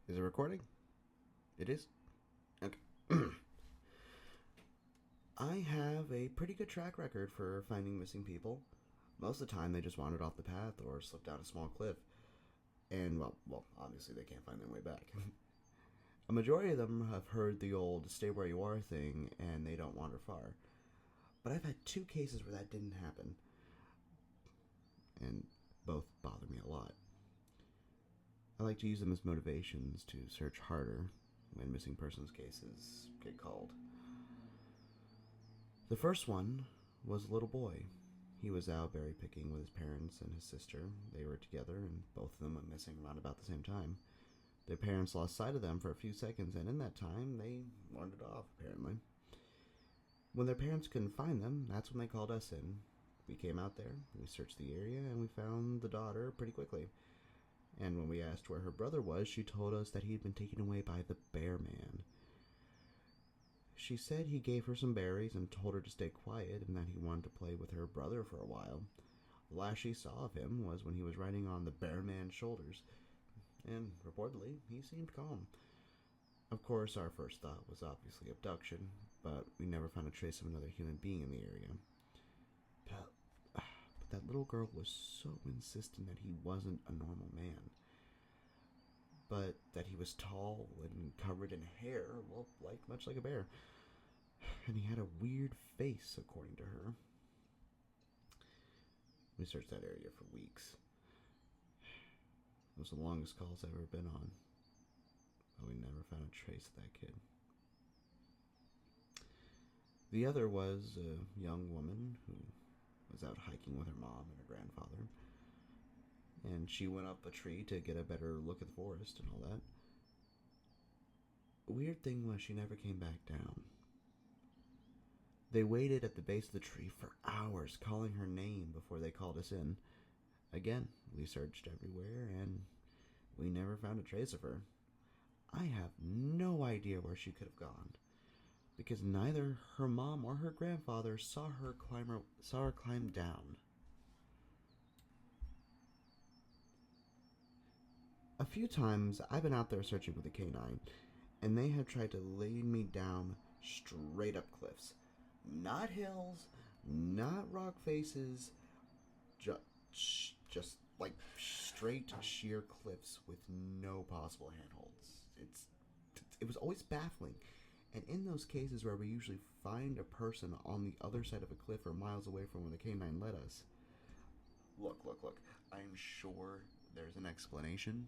Is it recording? It is? Okay. I have a pretty good track record for finding missing people. Most of the time, they just wandered off the path or slipped down a small cliff. And, obviously, they can't find their way back. A majority of them have heard the old stay where you are thing and they don't wander far. But I've had two cases where that didn't happen. And both bother me a lot. I like to use them as motivations to search harder when missing persons cases get called. The first one was a little boy. He was out berry picking with his parents and his sister. They were together, and both of them went missing around about the same time. Their parents lost sight of them for a few seconds, and in that time, they wandered off, apparently. When their parents couldn't find them, that's when they called us in. We came out there, we searched the area, and we found the daughter pretty quickly. And when we asked where her brother was, she told us that he had been taken away by the bear man. She said he gave her some berries and told her to stay quiet and that he wanted to play with her brother for a while. The last she saw of him was when he was riding on the bear man's shoulders, and reportedly, he seemed calm. Of course, our first thought was obviously abduction, but we never found a trace of another human being in the area. But that little girl was so insistent that he wasn't a normal man. But that he was tall and covered in hair, much like a bear. And he had a weird face, according to her. We searched that area for weeks. It was the longest calls I've ever been on. But we never found a trace of that kid. The other was a young woman who was out hiking with her mom and her grandfather. And she went up a tree to get a better look at the forest and all that. The weird thing was she never came back down. They waited at the base of the tree for hours, calling her name before they called us in. Again, we searched everywhere, and we never found a trace of her. I have no idea where she could have gone, because neither her mom or her grandfather saw her climb down. A few times I've been out there searching with a canine, and they have tried to lead me down straight up cliffs. Not hills, not rock faces, just like straight sheer cliffs with no possible handholds. It was always baffling. And in those cases where we usually find a person on the other side of a cliff or miles away from where the canine led us, look, I'm sure there's an explanation,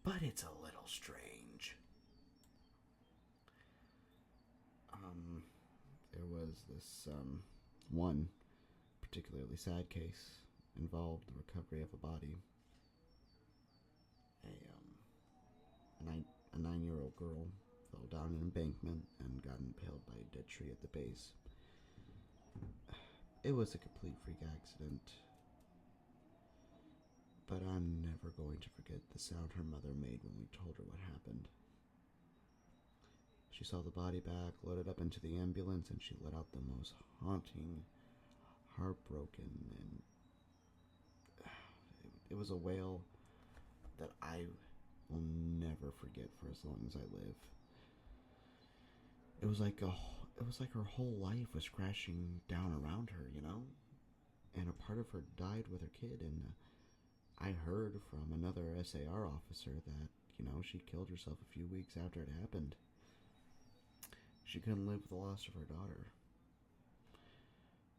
but it's a little strange. There was this one particularly sad case involved the recovery of a body. A 9-year-old girl fell down an embankment and got impaled by a dead tree at the base. It was a complete freak accident, but I'm never going to forget the sound her mother made when we told her what happened. She saw the body back, loaded up into the ambulance, and she let out the most haunting, heartbroken, and it was a wail that I will never forget for as long as I live. It was like her whole life was crashing down around her, and a part of her died with her kid, and I heard from another SAR officer that, she killed herself a few weeks after it happened. She couldn't live with the loss of her daughter.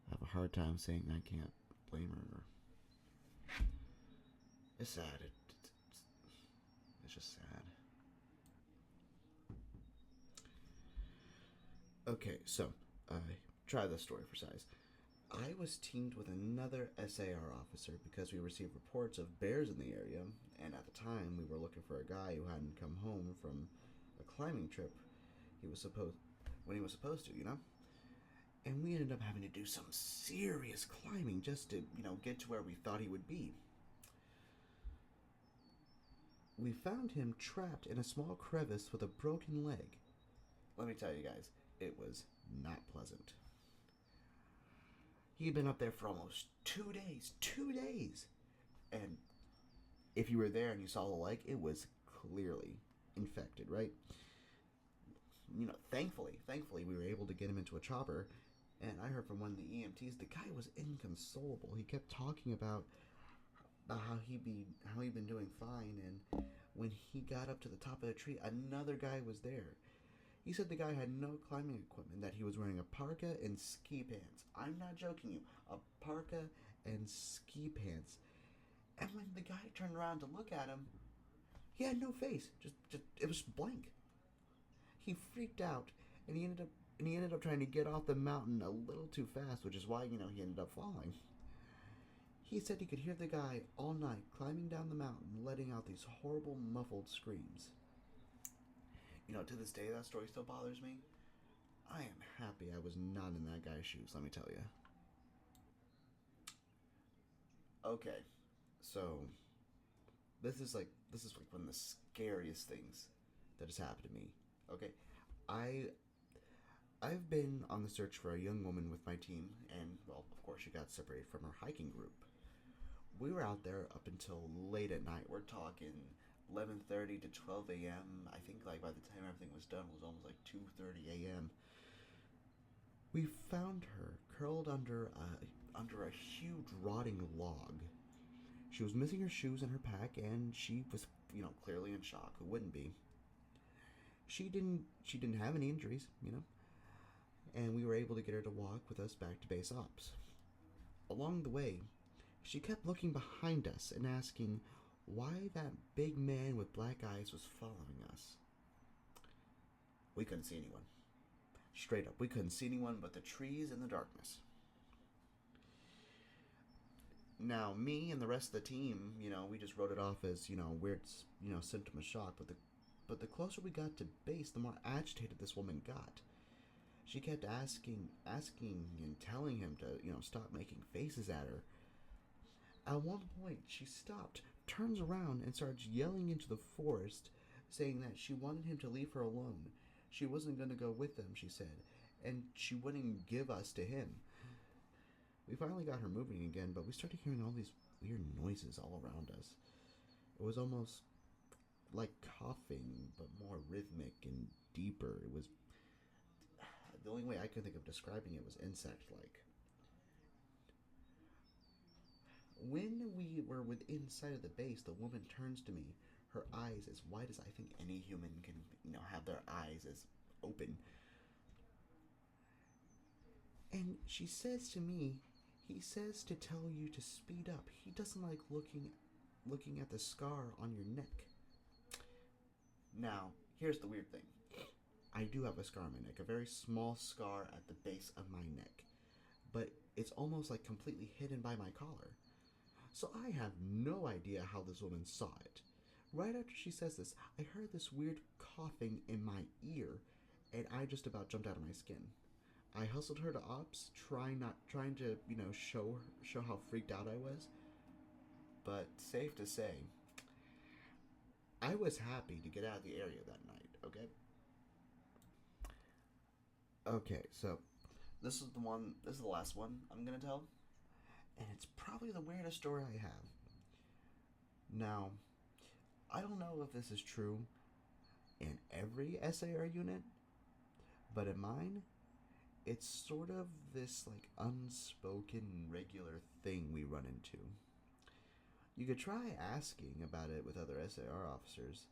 I have a hard time saying I can't blame her. It's sad. It's just sad. Okay, so, try this story for size. I was teamed with another SAR officer because we received reports of bears in the area, and at the time we were looking for a guy who hadn't come home from a climbing trip when he was supposed to, And we ended up having to do some serious climbing just to, get to where we thought he would be. We found him trapped in a small crevice with a broken leg. Let me tell you guys, it was not pleasant. He had been up there for almost 2 days. And If you were there and you saw the leg, it was clearly infected, right? Thankfully, we were able to get him into a chopper. And I heard from one of the EMTs, the guy was inconsolable. He kept talking about how he'd been doing fine, and when he got up to the top of the tree, another guy was there. He said the guy had no climbing equipment, that he was wearing a parka and ski pants. I'm not joking you. A parka and ski pants. And when the guy turned around to look at him, he had no face. Just it was blank. He freaked out, and he ended up trying to get off the mountain a little too fast, which is why he ended up falling. He said he could hear the guy all night climbing down the mountain, letting out these horrible muffled screams. To this day, that story still bothers me. I am happy I was not in that guy's shoes, let me tell you. Okay, so this is like one of the scariest things that has happened to me. Okay, I I've been on the search for a young woman with my team, and well, of course, she got separated from her hiking group. We were out there up until late at night. We're talking 11:30 to 12 a.m. I think like by the time everything was done, it was almost like 2:30 a.m. We found her curled under a huge rotting log. She was missing her shoes and her pack, and she was, clearly in shock. Who wouldn't be? She didn't have any injuries, and we were able to get her to walk with us back to base ops. Along the way, she kept looking behind us and asking why that big man with black eyes was following us. We couldn't see anyone. Straight up, we couldn't see anyone but the trees and the darkness. Now, me and the rest of the team, we just wrote it off as, weird, symptom of shock. But the closer we got to base, the more agitated this woman got. She kept asking and telling him to, stop making faces at her. At one point, she stopped, turns around, and starts yelling into the forest, saying that she wanted him to leave her alone. She wasn't going to go with them, she said, and she wouldn't give us to him. We finally got her moving again, but we started hearing all these weird noises all around us. It was almost like coughing, but more rhythmic and deeper. It was... The only way I could think of describing it was insect-like. When we were within sight of the base, the woman turns to me, her eyes as wide as I think any human can, have their eyes as open. And she says to me, he says to tell you to speed up. He doesn't like looking at the scar on your neck. Now, here's the weird thing. I do have a scar on my neck, a very small scar at the base of my neck. But it's almost like completely hidden by my collar. So I have no idea how this woman saw it. Right after she says this, I heard this weird coughing in my ear, and I just about jumped out of my skin. I hustled her to ops, trying to, show how freaked out I was. But safe to say, I was happy to get out of the area that night, okay? Okay, so this is the last one I'm gonna tell. And it's probably the weirdest story I have. Now, I don't know if this is true in every SAR unit, but in mine, it's sort of this like unspoken regular thing we run into. You could try asking about it with other SAR officers,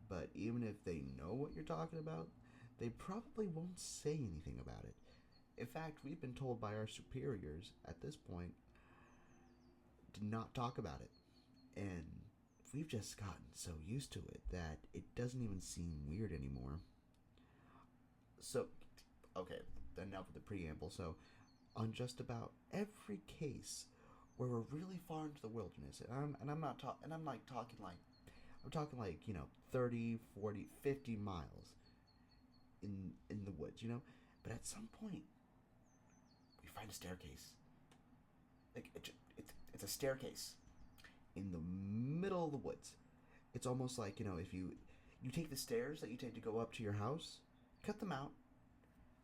but even if they know what you're talking about, they probably won't say anything about it. In fact, we've been told by our superiors at this point to not talk about it. And we've just gotten so used to it that it doesn't even seem weird anymore. So, okay, enough of the preamble. So, on just about every case where we're really far into the wilderness, I'm talking like 30, 40, 50 miles in the woods, But at some point, we find a staircase. Like it's a staircase in the middle of the woods. It's almost like if you take the stairs that you take to go up to your house, cut them out,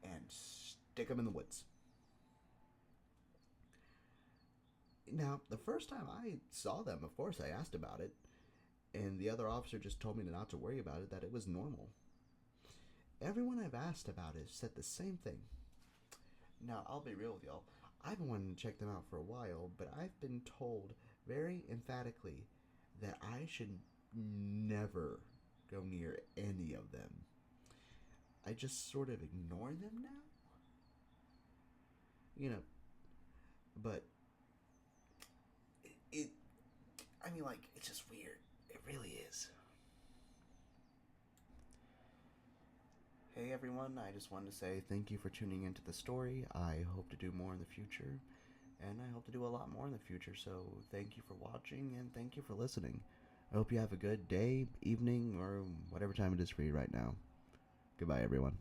and stick them in the woods. Now, the first time I saw them, of course, I asked about it, and the other officer just told me not to worry about it, that it was normal. Everyone I've asked about it said the same thing. Now, I'll be real with y'all. I've been wanting to check them out for a while, but I've been told very emphatically that I should never go near any of them. I just sort of ignore them now? You know, but it I mean, like, it's just weird. It really is. Hey everyone, I just wanted to say thank you for tuning into the story. I hope to do more in the future, and I hope to do a lot more in the future, so thank you for watching, and thank you for listening. I hope you have a good day, evening, or whatever time it is for you right now. Goodbye, everyone.